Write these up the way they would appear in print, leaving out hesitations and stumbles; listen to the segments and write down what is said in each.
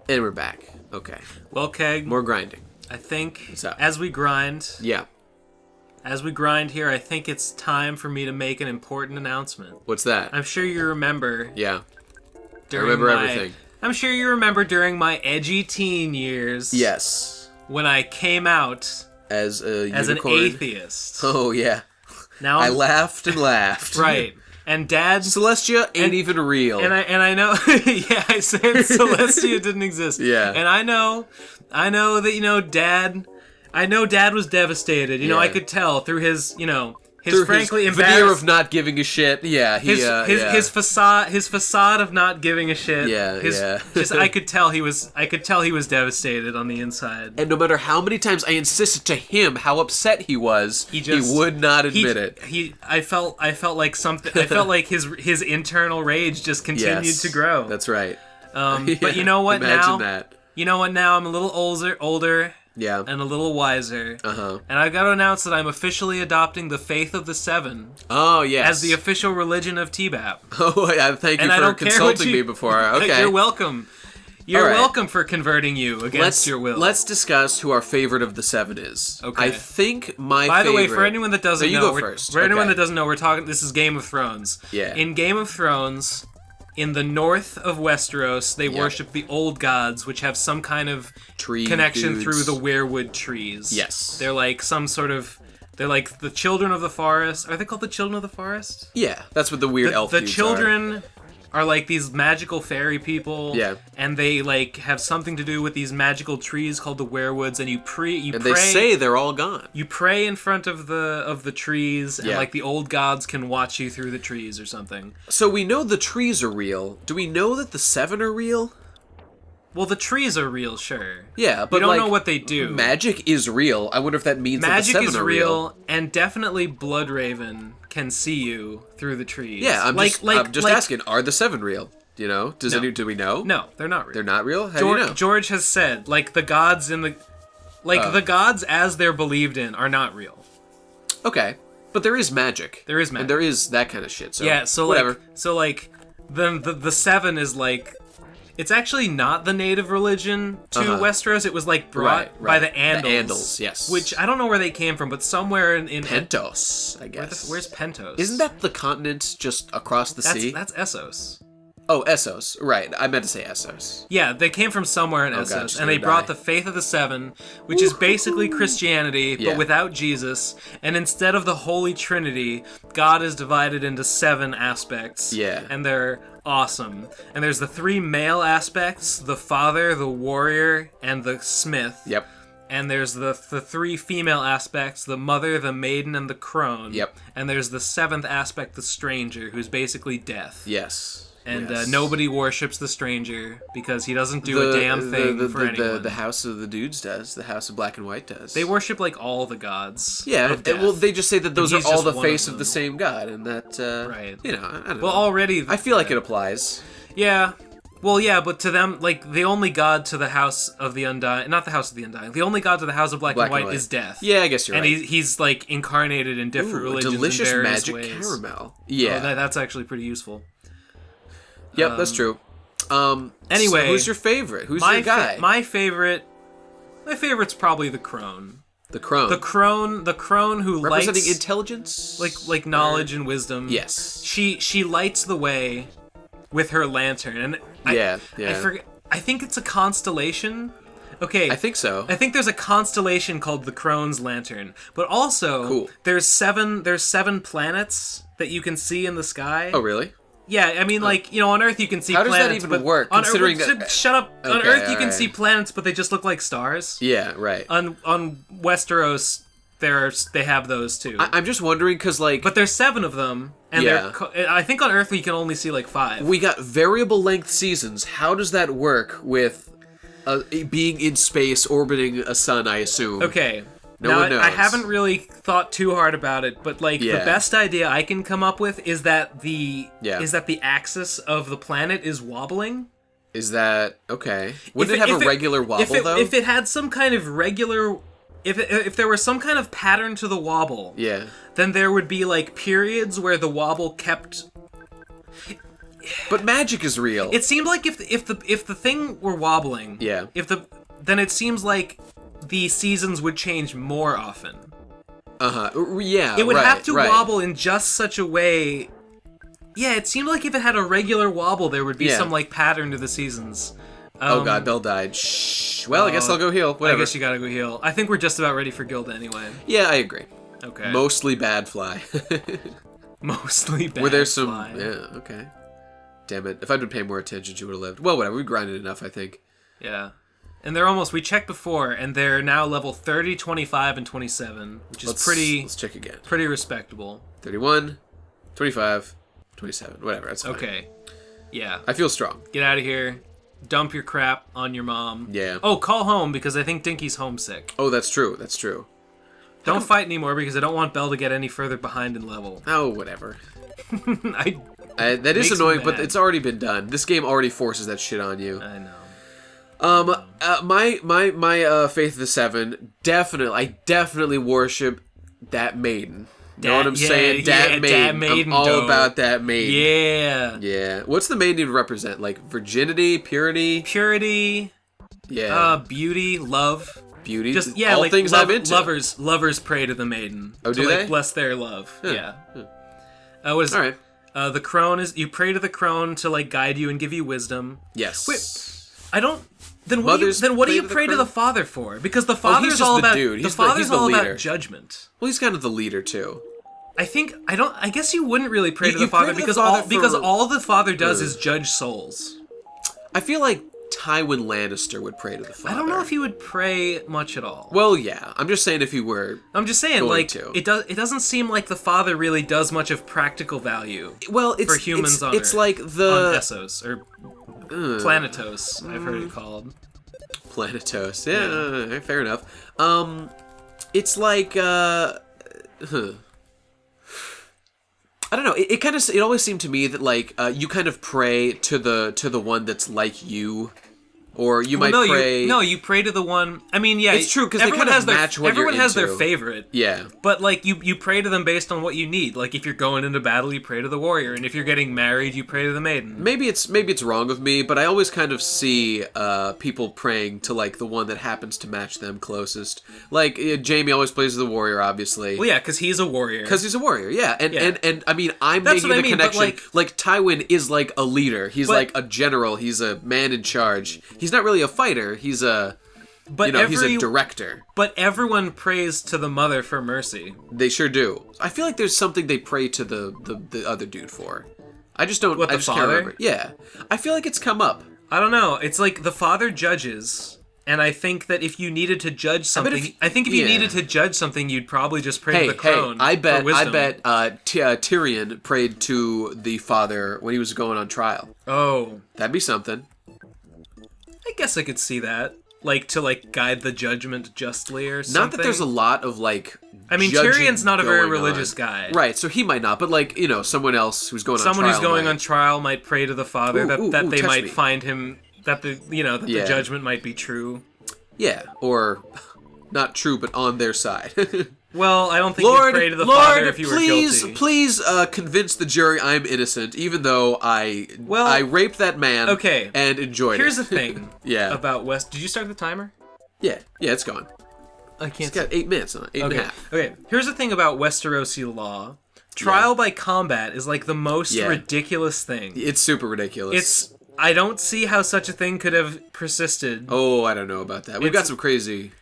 And we're back. Okay. Well, Keg, More grinding. I think What's up? as we grind Yeah. here, I think it's time for me to make an important announcement. What's that? I'm sure you remember. Yeah. I During remember my, everything. I'm sure you remember during my edgy teen years. Yes. When I came out As a as an unicorn. atheist. Oh, yeah. Now I laughed and laughed. Right. And Dad. Celestia ain't even real. And I know. Yeah, I said Celestia didn't exist. Yeah. And I know that Dad. I know Dad was devastated. You know, I could tell through his Through frankly his embarrassed veneer of not giving a shit. Yeah, his facade of not giving a shit. Yeah. Just I could tell he was devastated on the inside. And no matter how many times I insisted to him how upset he was, he would not admit it. I felt like something. I felt like his internal rage just continued to grow. That's right. But you know what Imagine now? that. You know what now? I'm a little older. Yeah. And a little wiser. Uh-huh. And I've got to announce that I'm officially adopting the Faith of the Seven. Oh, yes. As the official religion of TBBAP. Oh, yeah, thank you for consulting me before. Okay. You're welcome. You're welcome for converting you against your will. Let's discuss who our favorite of the seven is. Okay. I think my By favorite... the way, for anyone that doesn't know... you go first. For anyone that doesn't know, we're talking... This is Game of Thrones. Yeah. In Game of Thrones... In the north of Westeros, they worship the old gods, which have some kind of Tree connection dudes. through the weirwood trees. Yes. They're like some sort of... They're like the children of the forest. Are they called the children of the forest? Yeah, that's what the weird elf The dudes children are like these magical fairy people. Yeah. And they like have something to do with these magical trees called the werewoods, and you pray. They say they're all gone. You pray in front of the trees, and Yeah. like the old gods can watch you through the trees or something. So we know the trees are real. Do we know that the seven are real? Well, the trees are real, sure. Yeah, but we don't like, know what they do. Magic is real. I wonder if that means that the Magic seven is are real, and definitely Bloodraven can see you through the trees. Yeah, I'm just asking, are the seven real? You know? Do we know? No, they're not real. They're not real? How do you know? George has said, like, the gods in the... Like, the gods as they're believed in are not real. Okay. But there is magic. There is magic. And there is that kind of shit, so... Yeah, so, whatever. The seven is, like... It's actually not the native religion to Westeros. It was, like, brought by the Andals. The Andals, yes. Which, I don't know where they came from, but somewhere in Pentos, I guess. Where's Pentos? Isn't that the continent just across the sea? That's Essos. Oh, Essos. Right. I meant to say Essos. Yeah, they came from somewhere in Essos, God, and they brought the Faith of the Seven, which is basically Christianity, but without Jesus. And instead of the Holy Trinity, God is divided into 7 aspects. Yeah. And they're awesome. And there's the 3 male aspects, the father, the warrior, and the smith. Yep. And there's the 3 female aspects, the mother, the maiden, and the crone. Yep. And there's the 7th aspect, the stranger, who's basically death. Yes. And yes. Nobody worships the stranger because he doesn't do a damn thing for anyone. The House of the Dudes does. The House of Black and White does. They worship like all the gods. Yeah, well, they just say that those are all the face of the them. same god, and that right. You know, I don't know. Well, already I feel like it applies. Yeah. Well, yeah, but to them, like, the only god to the House of the Undying... Not the House of the Undying. The only god to the House of Black and White is death. Yeah, I guess you're right. And he's like, incarnated in different religions delicious in various magic ways. caramel. Yeah. Oh, that's actually pretty useful. Yep, that's true. Anyway... So who's your favorite? Who's your guy? My favorite's probably the crone. The crone. The crone who representing intelligence, like knowledge and wisdom. Yes. She lights the way with her lantern, and I think it's a constellation. Okay. I think so. I think there's a constellation called the Crone's Lantern, but also there's seven planets that you can see in the sky. Oh, really? Yeah, I mean, like, you know, on Earth you can see planets. How does that even work? Considering shut up. Okay, on Earth you can see planets, but they just look like stars. Yeah, right. On Westeros, they have those too. I'm just wondering because, like, but there's 7 of them, and I think on Earth we can only see like 5. We got variable length seasons. How does that work with being in space, orbiting a sun? I assume. Okay. No one knows. I haven't really thought too hard about it, but like the best idea I can come up with is that the axis of the planet is wobbling. Is that okay? Wouldn't it have a regular wobble though? If it had some kind of regular, if there was some kind of pattern to the wobble, then there would be like periods where the wobble kept. But magic is real. It seemed like if the thing were wobbling, then it seems like the seasons would change more often. Yeah. It would have to wobble in just such a way. Yeah, it seemed like if it had a regular wobble, there would be some like pattern to the seasons. Oh god, Belle died. Shh. Well, I guess I'll go heal. Whatever. I guess you gotta go heal. I think we're just about ready for Gilda anyway. Yeah, I agree. Okay. Mostly bad fly. Mostly bad. Were there some? fly. Yeah. Okay. Damn it! If I'd been paying more attention, she would have lived. Well, whatever. We grinded enough, I think. Yeah. And they're almost. We checked before, and they're now level 30, 25, and 27, which is pretty. Let's check again. Pretty respectable. 31, 25, 27. Whatever. That's fine. Okay. Yeah. I feel strong. Get out of here. Dump your crap on your mom. Yeah. Oh, call home because I think Dinky's homesick. Oh, that's true. That's true. Don't fight anymore because I don't want Belle to get any further behind in level. Oh, whatever. That is annoying, but it's already been done. This game already forces that shit on you. I know. My Faith of the Seven, I definitely worship that maiden. Know what I'm saying? That maiden. I'm all about that maiden. Yeah. Yeah. What's the maiden represent? Like virginity, purity? Purity. Yeah. Beauty, love. Beauty. Just all like things I'm into. Lovers pray to the maiden. Oh, do they? Bless their love. Huh. Yeah. Huh. All right. The crone is you pray to the crone to like guide you and give you wisdom. Yes. Wait, I don't. Then what do you pray to the father for? Because the father's all about the father's all about judgment. Well, he's kind of the leader too. I guess you wouldn't really pray to the father because all the father does is judge souls. I feel like Tywin Lannister would pray to the father. I don't know if he would pray much at all. Well, yeah. I'm just saying if he were. I'm just saying it doesn't seem like the father really does much of practical value. Well, for humans on Earth. Like on Essos or Planetos, I've heard it called. Planetos. Yeah. Fair enough. It's like I don't know. It always seemed to me that like you kind of pray to the one that's like you, or you might pray. You pray to the one. I mean, yeah, it's true because they kind of match what you're into. Everyone has their favorite. Yeah. But like you pray to them based on what you need. Like if you're going into battle, you pray to the warrior, and if you're getting married, you pray to the maiden. Maybe it's wrong of me, but I always kind of see people praying to like the one that happens to match them closest. Like Jaime always plays the warrior, obviously. Well, yeah, because he's a warrior. Yeah, and I mean I'm making the connection. Like Tywin is like a leader. He's like a general. He's a man in charge. He's not really a fighter. He's a he's a director. But everyone prays to the mother for mercy. They sure do. I feel like there's something they pray to the other dude for. I just don't. What, the father? Can't remember. Yeah, I feel like it's come up. I don't know. It's like the father judges, and I think that if you needed to judge something, if you needed to judge something, you'd probably just pray to the crone. I bet Tyrion prayed to the father when he was going on trial. Oh, that'd be something. I guess I could see that. Like, to, guide the judgment justly or something. Not that there's a lot of, I mean, Tyrion's not a very religious guy. Right, so he might not, but, someone else who's going on trial. Someone who's going on trial might pray to the father that they might find him, that the judgment might be true. Yeah, or not true, but on their side. Well, I don't think you'd pray to the father if you were guilty. Please convince the jury I'm innocent, even though I raped that man and enjoyed Here's the thing about West... Did you start the timer? Yeah, it's gone. I can't... It's got 8 minutes on it, 8 and a half. Okay, here's the thing about Westerosi law. Trial by combat is the most ridiculous thing. It's super ridiculous. I don't see how such a thing could have persisted. Oh, I don't know about that. We've got some crazy...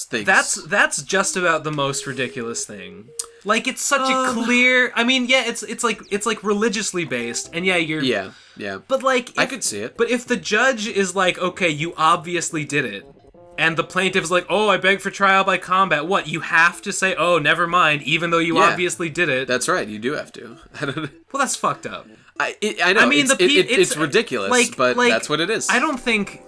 things. That's just about the most ridiculous thing. It's such a clear. I mean, yeah, it's like religiously based, and you're yeah. But I could see it. But if the judge is okay, you obviously did it, and the plaintiff is oh, I beg for trial by combat. What, you have to say, oh, never mind, even though you obviously did it. That's right, you do have to. Well, that's fucked up. I know. I mean, it's ridiculous, but that's what it is. I don't think.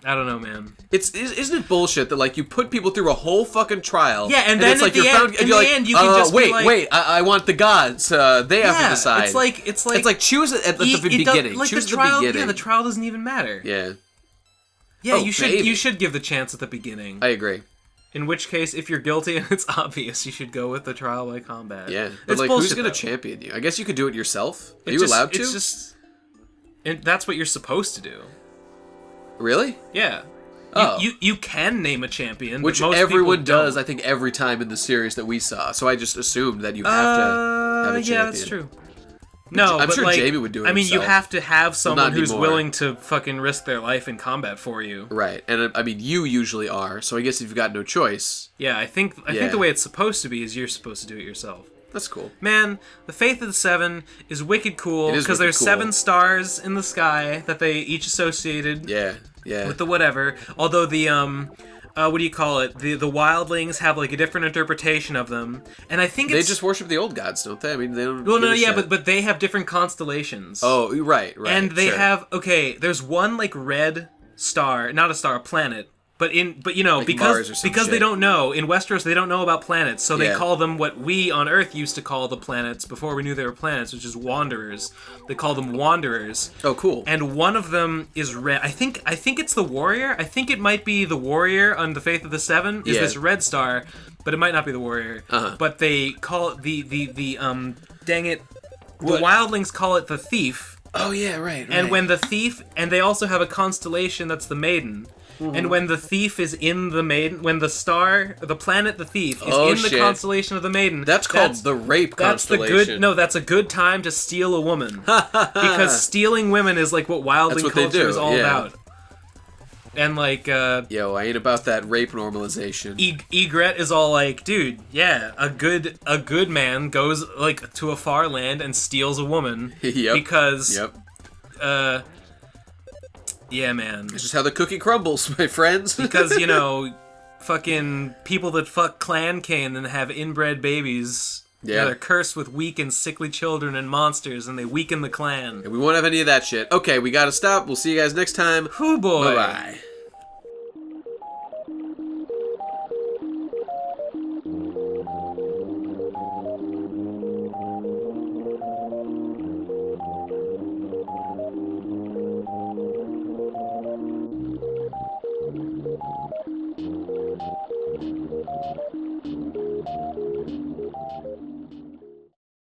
I don't know, man. Isn't it bullshit that you put people through a whole fucking trial? Yeah, and then it's at the end, you can just wait. I want the gods. They have to decide. It's like choose it at the beginning. Choose the beginning. Yeah, the trial doesn't even matter. Yeah. Yeah, you should give the chance at the beginning. I agree. In which case, if you're guilty and it's obvious, you should go with the trial by combat. Yeah, but it's like, bullshit, who's gonna though. champion you? I guess you could do it yourself. Are you allowed to? It's just... that's what you're supposed to do. Really? Yeah. Oh. You can name a champion, which but most everyone people does, don't. I think, every time in the series that we saw. So I just assumed that you have to have a champion. Yeah, that's true. No, I'm but sure like, Jamie would do it I mean, himself. you have to have someone who's anymore. willing to fucking risk their life in combat for you. Right, and I mean, you usually are. So I guess if you've got no choice. Yeah, I think the way it's supposed to be is you're supposed to do it yourself. That's cool. Man, the Faith of the Seven is wicked cool because there's 7 stars in the sky that they each associated. Yeah. With the whatever. Although the what do you call it? The wildlings have like a different interpretation of them, and I think they just worship the old gods, don't they? I mean, they don't. Well, no, yeah, but they have different constellations. Oh, right. And they have there's one like red star, not a star, a planet. But you know, like because they don't know in Westeros, they don't know about planets, so they call them what we on Earth used to call the planets before we knew they were planets, which is wanderers. They call them wanderers. Oh, cool. And one of them is red. I think it's the warrior. I think it might be the warrior on the Faith of the Seven. Is this red star? But it might not be the warrior. But they call it the dang it, the wildlings call it the thief. Oh yeah, right. And when the thief, and they also have a constellation that's the maiden. Mm-hmm. And when the thief is in the maiden, when the planet the thief is in the constellation of the maiden, that's called the rape constellation. That's a good time to steal a woman. Because stealing women is like what wildling culture is all about. And like, yo, I ain't about that rape normalization. Egret is all like, dude, yeah, a good man goes like to a far land and steals a woman. Because, yeah, man. It's just how the cookie crumbles, my friends. Because, you know, fucking people that fuck clan kin and have inbred babies, they're cursed with weak and sickly children and monsters, and they weaken the clan. And we won't have any of that shit. Okay, we gotta stop. We'll see you guys next time. Hoo boy. Bye-bye.